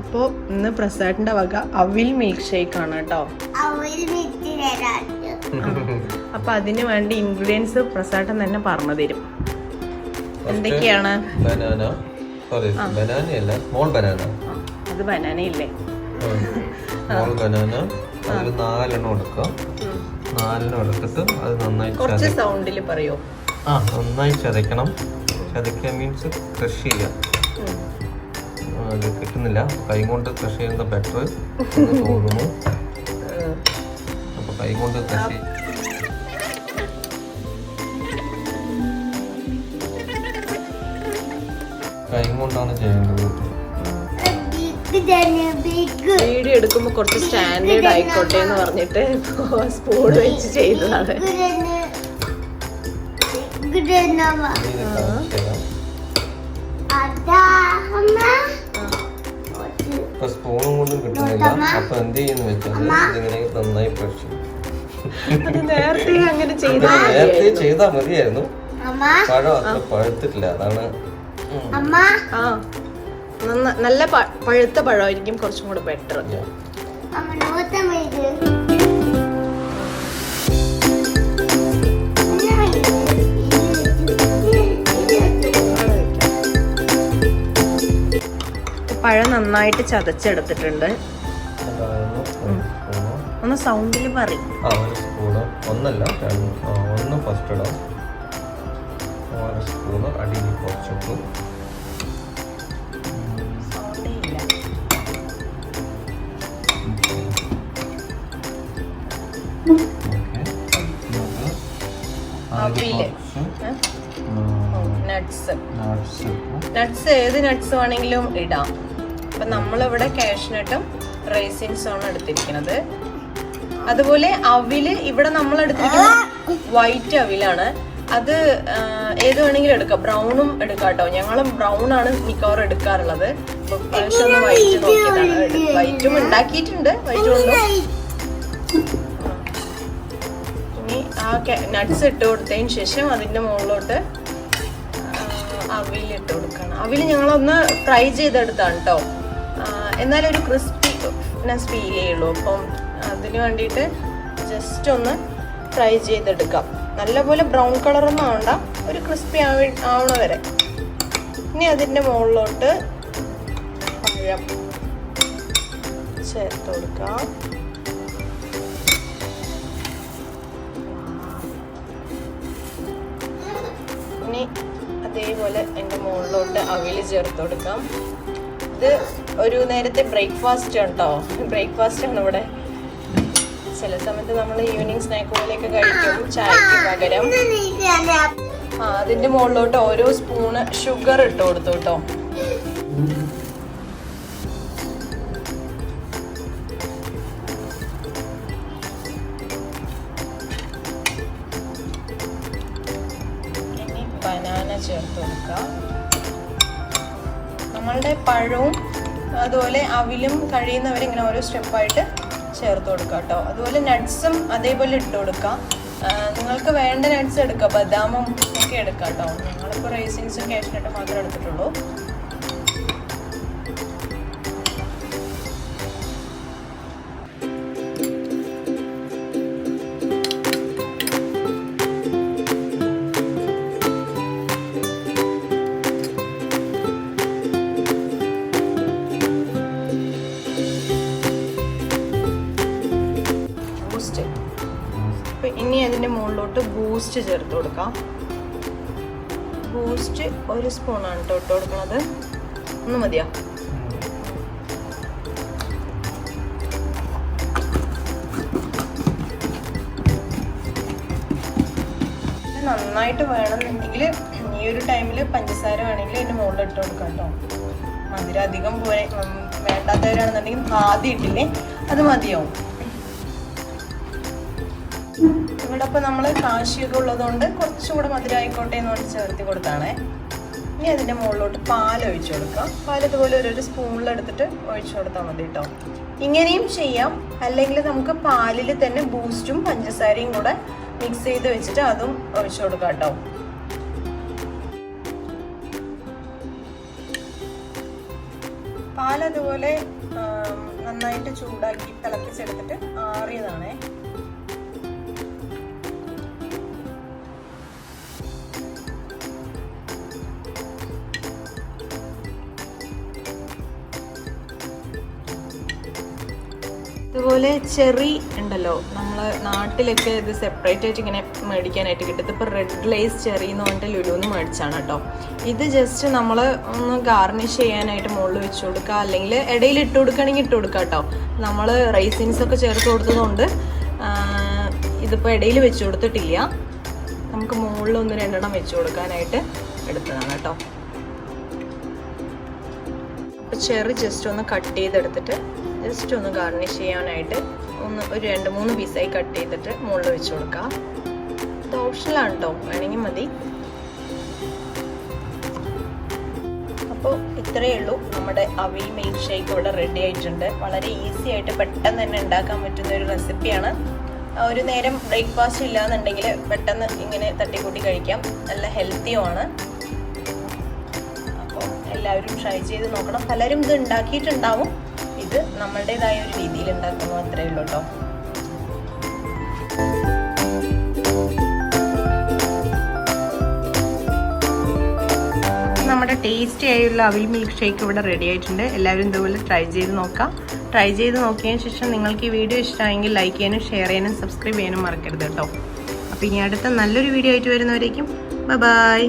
അപ്പോൾ ഇന്ന് പ്രസാദിന്റെ വക അവിൽ മിൽക്ക് ഷേക്ക് ആണ് കേട്ടോ. അപ്പൊ അതിന് വേണ്ടി ഇൻഗ്രീഡിയൻസ് പ്രസാദൻ തന്നെ പറഞ്ഞു തരും. എന്തൊക്കെയാണ്? അത് ബനാന ഇല്ലേ? നാലെണ്ണം എടുക്കാം. നാലെണ്ണം എടുത്തിട്ട് അത് നന്നായി കുറച്ച് സൗണ്ടിൽ പറയോ? നന്നായി ചതയ്ക്കണം. ചതയ്ക്കാൻ മീൻസ് ക്രഷ് ചെയ്യാം. അത് കിട്ടുന്നില്ല, കൈ കൊണ്ട് ക്രഷ് ചെയ്യുന്ന ബെറ്റർ എന്ന് തോന്നുന്നു. അപ്പൊ കൈ കൊണ്ട് ക്രഷ് കൈ കൊണ്ടാണ് ചെയ്യേണ്ടത്. വീഡിയോ എടുക്കുമ്പോ കുറച്ച് സ്റ്റാൻഡേർഡ് ആയിക്കോട്ടെ എന്ന് പറഞ്ഞിട്ട് സ്പൂൺ വെച്ച് ചെയ്തതാണ്. സ്പൂണും കൊണ്ടും കിട്ടുന്നില്ല. അപ്പൊ എന്ത് ചെയ്യുന്ന വെച്ചാൽ ഇതിങ്ങനെ നന്നായി പ്രഷ് നേരത്തെ ചെയ്താ മതിയായിരുന്നു. പഴം അത്ര പഴുത്തിട്ടില്ല, അതാണ്. നല്ല പഴുത്ത പഴമായിരിക്കും കുറച്ചും കൂടെ ബെറ്റർ. പഴം നന്നായിട്ട് ചതച്ചെടുത്തിട്ടുണ്ട്. ഒന്ന് സൗണ്ടിൽ പറയും. ഒന്നല്ല, ഒന്ന് ഫസ്റ്റ് ഇടാം. 1 സ്പൂണ് അടിയിൽ കുറച്ചിട്ടു. നട്ട്സ് ഏത് നട്ട്സ് വേണമെങ്കിലും ഇടാം. അപ്പൊ നമ്മളിവിടെ കാഷ്നട്ടും റൈസിൻസും ആണ് എടുത്തിരിക്കുന്നത്. അതുപോലെ അവില് ഇവിടെ നമ്മൾ എടുത്തിരിക്കുന്നത് വൈറ്റ് അവിലാണ്. അത് ഏത് വേണമെങ്കിലും എടുക്കാം, ബ്രൗണും എടുക്കാം കേട്ടോ. ഞങ്ങളും ബ്രൗൺ ആണ് മിക്കവാറും എടുക്കാറുള്ളത്. പ്രാവശ്യം ഒന്ന് വൈറ്റ് നോക്കിയതാണ്. വൈറ്റും ഉണ്ടാക്കിയിട്ടുണ്ട്, വൈറ്റ് കൊണ്ടും. ഇനി ആ നട്ട്സ് ഇട്ട് കൊടുത്തതിന് ശേഷം അതിന്റെ മുകളിലോട്ട് അവിൽ ഇട്ട് കൊടുക്കണം. അവിൽ ഞങ്ങളൊന്ന് ഫ്രൈ ചെയ്തെടുത്താണ് കേട്ടോ, എന്നാലൊരു ക്രിസ്പിനെസ് ഫീൽ ചെയ്യുള്ളൂ. അപ്പം അതിന് വേണ്ടിയിട്ട് ജസ്റ്റ് ഒന്ന് ഫ്രൈ ചെയ്തെടുക്കാം. നല്ലപോലെ ബ്രൗൺ കളറൊന്നും ആവണ്ട, ഒരു ക്രിസ്പി ആവണ വരെ. ഇനി അതിൻ്റെ മുകളിലോട്ട് പഴം ചേർത്ത് കൊടുക്കാം. ഇനി അതേപോലെ എൻ്റെ മുകളിലോട്ട് അവിൽ ചേർത്ത് കൊടുക്കാം. ഇത് ഒരു നേരത്തെ ബ്രേക്ക്ഫാസ്റ്റ് കേട്ടോ. ബ്രേക്ക്ഫാസ്റ്റ് ആണ് ഇവിടെ. ചില സമയത്ത് നമ്മൾ ഈവനിങ് സ്നാക്ക് പോലെയൊക്കെ കഴിക്കും ചായക്ക് പകരം. അതിന്റെ മുകളിലോട്ട് ഓരോ സ്പൂണ് ഷുഗർ ഇട്ട് കൊടുത്തു കേട്ടോ. ഇനി ബനാന ചേർത്ത് കൊടുക്കാം. നമ്മളുടെ പഴവും അതുപോലെ അവിലും കഴിയുന്നവരിങ്ങനെ ഓരോ സ്റ്റെപ്പായിട്ട് ചേർത്ത് കൊടുക്കാം കേട്ടോ. അതുപോലെ നട്ട്സും അതേപോലെ ഇട്ട് കൊടുക്കാം. നിങ്ങൾക്ക് വേണ്ട നട്ട്സ് എടുക്കാം, ബദാമും ഒക്കെ എടുക്കാം കേട്ടോ. ഞങ്ങളിപ്പോൾ റൈസിൻസും കാഷ്നട്ടും മാത്രമേ എടുത്തിട്ടുള്ളൂ. ഇനി അതിൻ്റെ മുകളിലോട്ട് ബൂസ്റ്റ് ചേർത്ത് കൊടുക്കാം. ബൂസ്റ്റ് 1 സ്പൂണാണ് കേട്ടോ ഇട്ട് കൊടുക്കുന്നത്. ഒന്ന് മതിയോ? നന്നായിട്ട് വേണമെന്നുണ്ടെങ്കിൽ ഈ ഒരു ടൈമിൽ പഞ്ചസാര വേണമെങ്കിൽ അതിൻ്റെ മുകളിൽ ഇട്ട് കൊടുക്കാം കേട്ടോ. മധുരം അധികം പോലെ വേണ്ടാത്തവരാണെന്നുണ്ടെങ്കിൽ ആദ്യം ഇട്ടില്ലേ അത് മതിയാവും. ഇവിടെ ഇപ്പം നമ്മൾ കാശിയൊക്കെ ഉള്ളതുകൊണ്ട് കുറച്ചുകൂടെ മധുരമായിക്കോട്ടെ എന്ന് പറഞ്ഞ് ചേർത്തി കൊടുത്താണേ. ഇനി അതിൻ്റെ മുകളിലോട്ട് പാൽ ഒഴിച്ചു കൊടുക്കാം. പാൽ ഇതുപോലെ ഒരു സ്പൂണിലെടുത്തിട്ട് ഒഴിച്ചു കൊടുത്താൽ മതി കേട്ടോ. ഇങ്ങനെയും ചെയ്യാം, അല്ലെങ്കിൽ നമുക്ക് പാലിൽ തന്നെ ബൂസ്റ്റും പഞ്ചസാരയും കൂടെ മിക്സ് ചെയ്ത് വെച്ചിട്ട് അതും ഒഴിച്ചു കൊടുക്കാം കേട്ടോ. പാൽ അതുപോലെ നന്നായിട്ട് ചൂടാക്കി തിളപ്പിച്ചെടുത്തിട്ട് ആറിയതാണേ. അതുപോലെ ചെറി ഉണ്ടല്ലോ, നമ്മൾ നാട്ടിലൊക്കെ ഇത് സെപ്പറേറ്റ് ആയിട്ട് ഇങ്ങനെ മേടിക്കാനായിട്ട് കിട്ടും. ഇതിപ്പോൾ റെഡ് ഗ്ലേസ് ചെറി എന്ന് പറഞ്ഞിട്ട് ലുലുന്ന് മേടിച്ചാണ് കേട്ടോ. ഇത് ജസ്റ്റ് നമ്മൾ ഒന്ന് ഗാർണിഷ് ചെയ്യാനായിട്ട് മുകളിൽ വെച്ച് കൊടുക്കുക, അല്ലെങ്കിൽ ഇടയിൽ ഇട്ട് കൊടുക്കുകയാണെങ്കിൽ ഇട്ട് കൊടുക്കുക കേട്ടോ. നമ്മൾ റൈസിൻസ് ഒക്കെ ചേർത്ത് കൊടുത്തതുകൊണ്ട് ഇതിപ്പോൾ ഇടയിൽ വെച്ച് കൊടുത്തിട്ടില്ല. നമുക്ക് മുകളിൽ 1-2 വെച്ച് കൊടുക്കാനായിട്ട് എടുത്തതാണ് കേട്ടോ. അപ്പോൾ ചെറി ജസ്റ്റ് ഒന്ന് കട്ട് ചെയ്തെടുത്തിട്ട് ജസ്റ്റ് ഒന്ന് ഗാർണിഷ് ചെയ്യാനായിട്ട് ഒരു 2-3 പീസായി കട്ട് ചെയ്തിട്ട് മുകളിൽ വെച്ച് കൊടുക്കുക. ഇത് ഓപ്ഷനിലാണ് കേട്ടോ, വേണമെങ്കിൽ മതി. അപ്പോൾ ഇത്രയേ ഉള്ളൂ, നമ്മുടെ അവിൽ മിൽക്ക് ഷേക്ക് ഇവിടെ റെഡി ആയിട്ടുണ്ട്. വളരെ ഈസി ആയിട്ട് പെട്ടെന്ന് തന്നെ ഉണ്ടാക്കാൻ പറ്റുന്ന ഒരു റെസിപ്പിയാണ്. ഒരു നേരം ബ്രേക്ക്ഫാസ്റ്റ് ഇല്ലാന്നുണ്ടെങ്കിൽ പെട്ടെന്ന് ഇങ്ങനെ തട്ടിക്കൂട്ടി കഴിക്കാം. നല്ല ഹെൽത്തിയുമാണ്. അപ്പോൾ എല്ലാവരും ട്രൈ ചെയ്ത് നോക്കണം. പലരും ഇത് ഉണ്ടാക്കിയിട്ടുണ്ടാവും. ഇത് നമ്മളുടേതായ ഒരു രീതിയിൽ ഉണ്ടാക്കുന്നു, അത്രയേ ഉള്ളൂ കേട്ടോ. നമ്മുടെ ടേസ്റ്റി ആയുള്ള അവിൽ മിൽക്ക് ഷേക്ക് ഇവിടെ റെഡി ആയിട്ടുണ്ട്. എല്ലാവരും ഇതുപോലെ ട്രൈ ചെയ്ത് നോക്കാം. ട്രൈ ചെയ്ത് നോക്കിയതിന് ശേഷം നിങ്ങൾക്ക് ഈ വീഡിയോ ഇഷ്ടമായെങ്കിൽ ലൈക്ക് ചെയ്യാനും ഷെയർ ചെയ്യാനും സബ്സ്ക്രൈബ് ചെയ്യാനും മറക്കരുത് കേട്ടോ. അപ്പോൾ ഇനി അടുത്ത നല്ലൊരു വീഡിയോ ആയിട്ട് വരുന്നവരേക്കും ബൈ.